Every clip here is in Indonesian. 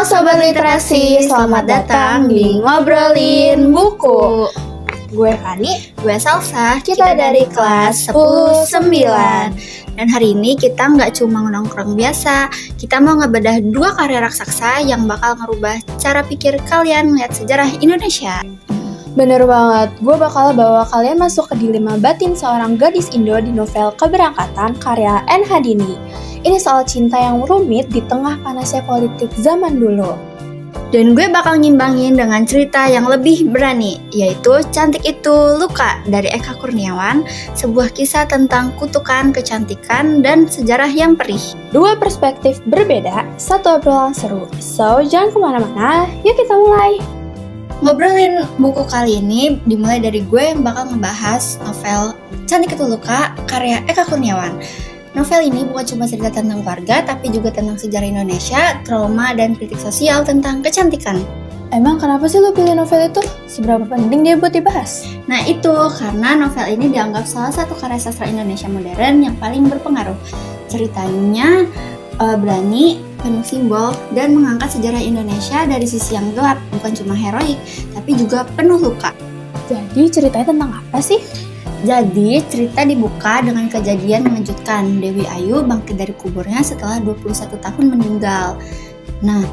Sobat Literasi, selamat datang di Ngobrolin Buku. Gue Fani, Gue Salsa, kita dari kelas 10-9. Dan hari ini kita nggak cuma nongkrong biasa, kita mau ngebedah 2 karya raksasa yang bakal ngerubah cara pikir kalian melihat sejarah Indonesia. bener banget, gue bakal bawa kalian masuk ke dilema batin seorang gadis Indo di novel Keberangkatan karya N. Hadini. Ini soal cinta yang rumit di tengah panasnya politik zaman dulu. Dan gue bakal ngimbangin dengan cerita yang lebih berani, yaitu Cantik Itu Luka dari Eka Kurniawan, sebuah kisah tentang kutukan kecantikan dan sejarah yang perih. 2 perspektif berbeda, satu obrolan seru. So, jangan kemana-mana, yuk kita mulai. Ngobrolin buku kali ini dimulai dari gue yang bakal ngebahas novel Cantik Itu Luka karya Eka Kurniawan. Novel ini bukan cuma cerita tentang keluarga, tapi juga tentang sejarah Indonesia, trauma, dan kritik sosial tentang kecantikan. Emang kenapa sih lo pilih novel itu? Seberapa penting dia buat dibahas? Nah itu karena novel ini dianggap salah satu karya sastra Indonesia modern yang paling berpengaruh. Ceritanya berani, penuh simbol, dan mengangkat sejarah Indonesia dari sisi yang gelap, bukan cuma heroik, tapi juga penuh luka. Jadi ceritanya tentang apa sih? Jadi cerita dibuka dengan kejadian mengejutkan. Dewi Ayu bangkit dari kuburnya setelah 21 tahun meninggal. Nah,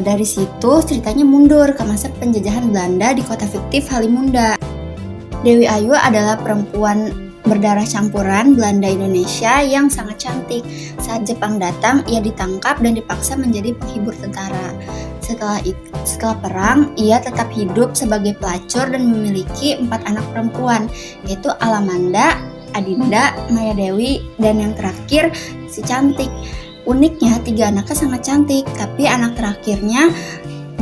dari situ ceritanya mundur ke masa penjajahan Belanda di kota fiktif Halimunda. Dewi Ayu adalah perempuan berdarah campuran Belanda Indonesia yang sangat cantik. Saat Jepang datang, ia ditangkap dan dipaksa menjadi penghibur tentara. Setelah perang, ia tetap hidup sebagai pelacur dan memiliki 4 anak perempuan, yaitu Alamanda, Adinda, Maya Dewi, dan yang terakhir si Cantik. Uniknya 3 anaknya sangat cantik, tapi anak terakhirnya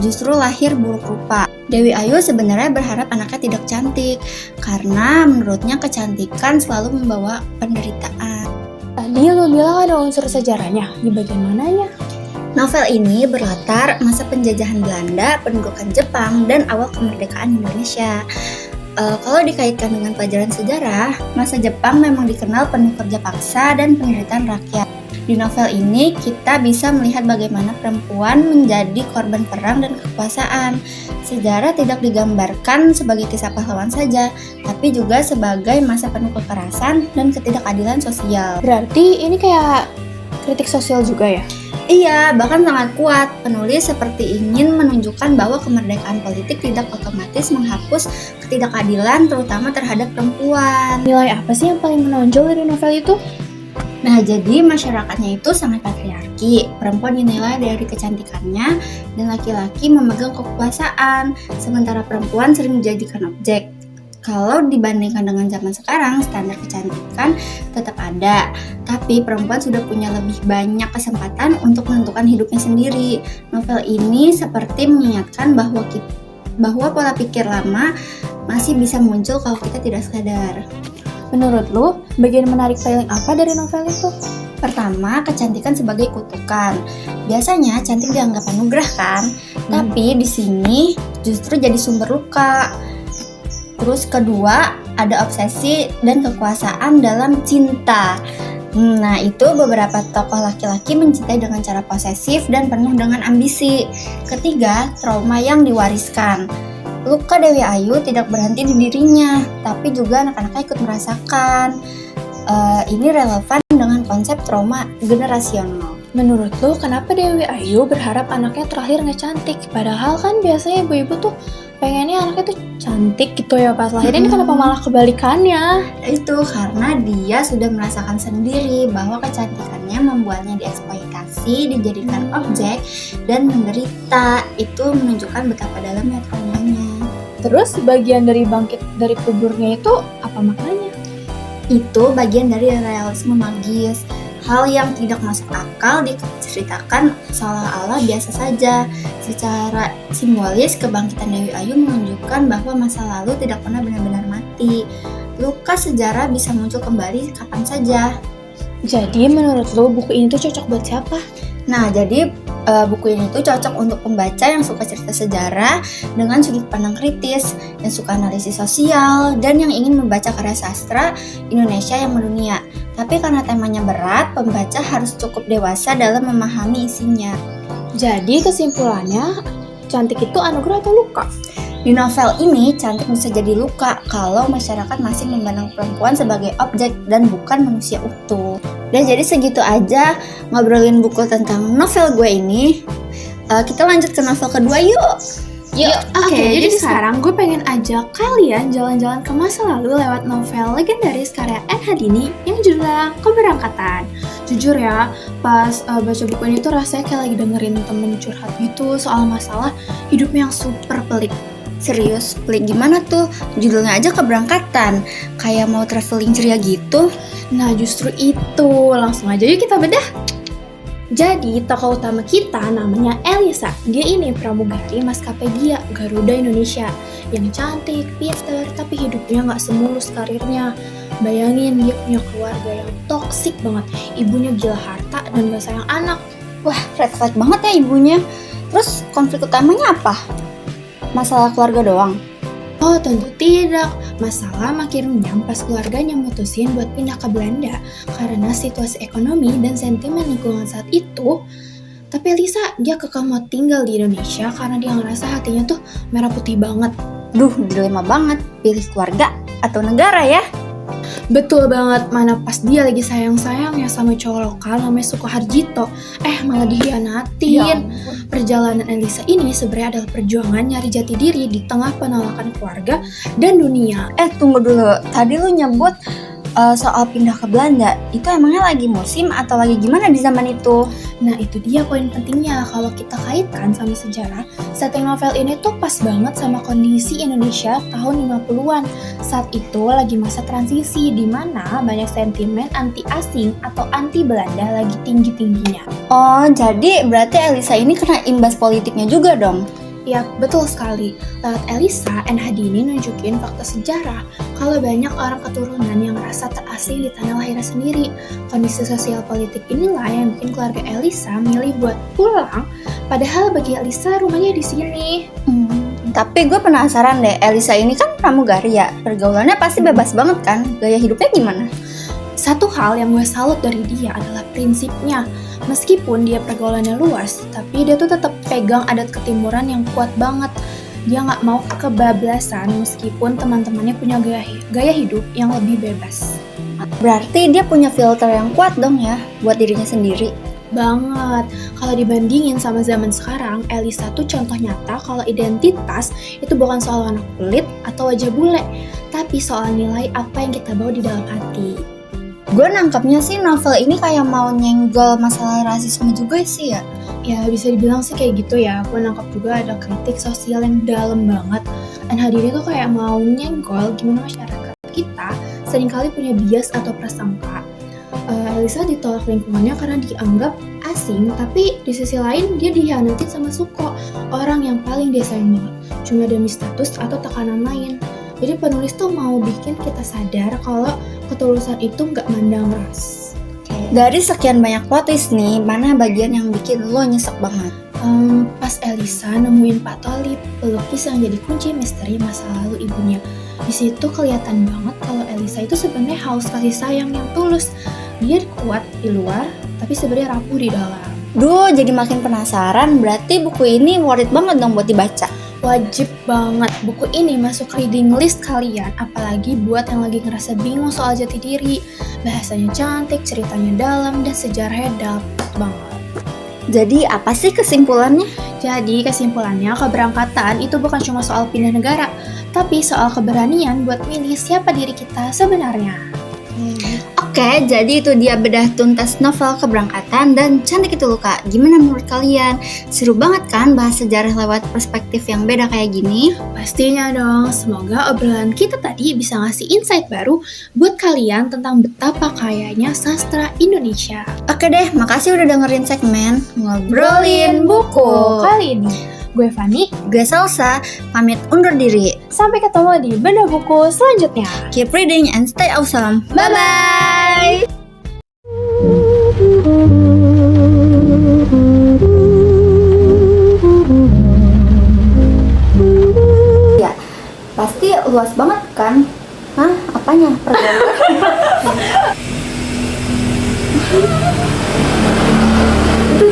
justru lahir buruk rupa. Dewi Ayu sebenarnya berharap anaknya tidak cantik, karena menurutnya kecantikan selalu membawa penderitaan. Tadi lo bilang ada unsur sejarahnya, di bagian mananya? Novel ini berlatar masa penjajahan Belanda, pendudukan Jepang, dan awal kemerdekaan Indonesia. Kalau dikaitkan dengan pelajaran sejarah, masa Jepang memang dikenal penuh kerja paksa dan penderitaan rakyat. Di novel ini, kita bisa melihat bagaimana perempuan menjadi korban perang dan kekuasaan. Sejarah tidak digambarkan sebagai kisah pahlawan saja, tapi juga sebagai masa penuh kekerasan dan ketidakadilan sosial. Berarti ini kayak kritik sosial juga ya? Iya, bahkan sangat kuat. Penulis seperti ingin menunjukkan bahwa kemerdekaan politik tidak otomatis menghapus ketidakadilan, terutama terhadap perempuan. Nilai apa sih yang paling menonjol dari novel itu? Nah, jadi masyarakatnya itu sangat patriarki. Perempuan dinilai dari kecantikannya dan laki-laki memegang kekuasaan, sementara perempuan sering dijadikan objek. Kalau dibandingkan dengan zaman sekarang, standar kecantikan tetap ada, tapi perempuan sudah punya lebih banyak kesempatan untuk menentukan hidupnya sendiri. Novel ini seperti mengingatkan bahwa pola pikir lama masih bisa muncul kalau kita tidak sadar. Menurut lu, bagian menarik paling apa dari novel itu? Pertama, kecantikan sebagai kutukan. Biasanya cantik dianggap anugerah kan, tapi di sini justru jadi sumber luka. Terus kedua, ada obsesi dan kekuasaan dalam cinta. Nah, itu beberapa tokoh laki-laki mencintai dengan cara posesif dan penuh dengan ambisi. Ketiga, trauma yang diwariskan. Luka Dewi Ayu tidak berhenti di dirinya, tapi juga anak-anaknya ikut merasakan. Ini relevan dengan konsep trauma generasional. Menurut lu, kenapa Dewi Ayu berharap anaknya terakhir nggak cantik? Padahal kan biasanya ibu-ibu tuh pengennya anaknya tuh cantik gitu ya pas lahir. Ini kenapa malah kebalikannya? Itu karena dia sudah merasakan sendiri bahwa kecantikannya membuatnya dieksploitasi, dijadikan objek, dan menderita. Itu menunjukkan betapa dalamnya traumanya. Terus bagian dari bangkit dari kuburnya itu apa maknanya? Itu bagian dari realisme magis. Hal yang tidak masuk akal diceritakan seolah-olah biasa saja. Secara simbolis, kebangkitan Dewi Ayu menunjukkan bahwa masa lalu tidak pernah benar-benar mati. Luka sejarah bisa muncul kembali kapan saja. Jadi menurut lo buku ini tuh cocok buat siapa? Nah, jadi buku ini tuh cocok untuk pembaca yang suka cerita sejarah dengan sudut pandang kritis, yang suka analisis sosial, dan yang ingin membaca karya sastra Indonesia yang mendunia. Tapi karena temanya berat, pembaca harus cukup dewasa dalam memahami isinya. Jadi kesimpulannya, cantik itu anugerah atau luka? Di novel ini, cantik bisa jadi luka kalau masyarakat masih memandang perempuan sebagai objek dan bukan manusia utuh. Dan jadi segitu aja ngobrolin buku tentang novel gue ini. Kita lanjut ke novel kedua yuk. Oke, jadi sekarang gue pengen ajak kalian jalan-jalan ke masa lalu lewat novel legendaris karya N. Hadini yang judulnya Keberangkatan. Jujur ya, pas baca buku ini tuh rasanya kayak lagi dengerin temen curhat gitu soal masalah hidupnya yang super pelik. Serius, pelik gimana tuh? Judulnya aja Keberangkatan, kayak mau traveling ceria gitu. Nah justru itu, langsung aja yuk kita bedah. Jadi tokoh utama kita namanya Elisa. Dia ini pramugari maskapai Gia, Garuda Indonesia, yang cantik, pinter, tapi hidupnya nggak semulus karirnya. Bayangin dia punya keluarga yang toksik banget, ibunya gila harta dan gak sayang anak. Wah, red flag banget ya ibunya. Terus konflik utamanya apa? Masalah keluarga doang? Oh tentu tidak, masalah makin runyam pas keluarganya mutusin buat pindah ke Belanda karena situasi ekonomi dan sentimen lingkungan saat itu. Tapi Elisa, dia kekeh mau tinggal di Indonesia karena dia ngerasa hatinya tuh merah putih banget. Duh, dilema banget, pilih keluarga atau negara ya? Betul banget, mana pas dia lagi sayang-sayangnya sama cowok lokal namanya Sukoharjito, malah dihianatin. Perjalanan Elisa ini sebenarnya adalah perjuangan nyari jati diri di tengah penolakan keluarga dan dunia. Tunggu dulu, tadi lu nyebut soal pindah ke Belanda, itu emangnya lagi musim atau lagi gimana di zaman itu? Nah itu dia poin pentingnya, kalau kita kaitkan sama sejarah, setting novel ini tuh pas banget sama kondisi Indonesia tahun 50-an. Saat itu lagi masa transisi di mana banyak sentimen anti asing atau anti Belanda lagi tinggi-tingginya. Oh, jadi berarti Elisa ini kena imbas politiknya juga dong? Ya, betul sekali. Lewat Elisa, N. Hadini nunjukin fakta sejarah kalau banyak orang keturunan yang merasa terasing di tanah lahirnya sendiri. Kondisi sosial politik inilah yang bikin keluarga Elisa milih buat pulang, padahal bagi Elisa rumahnya di sini. Tapi gue penasaran deh, Elisa ini kan pramugari ya, pergaulannya pasti bebas banget kan? Gaya hidupnya gimana? Satu hal yang gue salut dari dia adalah prinsipnya. Meskipun dia pergaulannya luas, tapi dia tuh tetap pegang adat ketimuran yang kuat banget. Dia nggak mau kebablasan meskipun teman-temannya punya gaya hidup yang lebih bebas. Berarti dia punya filter yang kuat dong ya, buat dirinya sendiri. Banget. Kalau dibandingin sama zaman sekarang, Elisa tuh contoh nyata kalau identitas itu bukan soal warna kulit atau wajah bule, tapi soal nilai apa yang kita bawa di dalam hati. Gue nangkepnya sih novel ini kayak mau nyenggol masalah rasisme juga sih ya. Ya bisa dibilang sih kayak gitu ya. Gue nangkep juga ada kritik sosial yang dalam banget. Dan Hadini tuh kayak mau nyenggol gimana masyarakat kita seringkali punya bias atau prasangka. Elisa ditolak lingkungannya karena dianggap asing, tapi di sisi lain dia dihianatin sama Suko, orang yang paling dia sayang banget, cuma demi status atau tekanan lain. Jadi penulis tuh mau bikin kita sadar kalau ketulusan itu nggak mandang ras. Dari sekian banyak plot twist nih, mana bagian yang bikin lo nyesek banget? Pas Elisa nemuin Pak Tolip, pelukis yang jadi kunci misteri masa lalu ibunya. Di situ kelihatan banget kalau Elisa itu sebenarnya haus kasih sayang yang tulus. Dia kuat di luar, tapi sebenarnya rapuh di dalam. Duh, jadi makin penasaran. Berarti buku ini worth it banget dong buat dibaca. Wajib banget, buku ini masuk reading list kalian, apalagi buat yang lagi ngerasa bingung soal jati diri. Bahasanya cantik, ceritanya dalam, dan sejarahnya dapet banget. Jadi apa sih kesimpulannya? Jadi kesimpulannya, keberangkatan itu bukan cuma soal pindah negara, tapi soal keberanian buat milih siapa diri kita sebenarnya. Oke, jadi itu dia bedah tuntas novel Keberangkatan dan Cantik Itu Luka. Gimana menurut kalian? Seru banget kan bahas sejarah lewat perspektif yang beda kayak gini? Pastinya dong, semoga obrolan kita tadi bisa ngasih insight baru buat kalian tentang betapa kayanya sastra Indonesia. Oke deh, makasih udah dengerin segmen Ngobrolin Buku Kali ini, gue Fani, gue Salsa, pamit undur diri. Sampai ketemu di bedah buku selanjutnya. Keep reading and stay awesome. Bye-bye! Ya, pasti luas banget kan? Hah? Apanya? Pergaulan?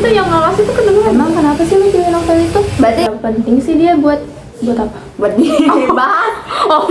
itu yang ngawas itu kedengeran. Emang kenapa sih lu pilih novel itu? Berarti yang penting sih dia buat apa? Buat dibahas. Oh,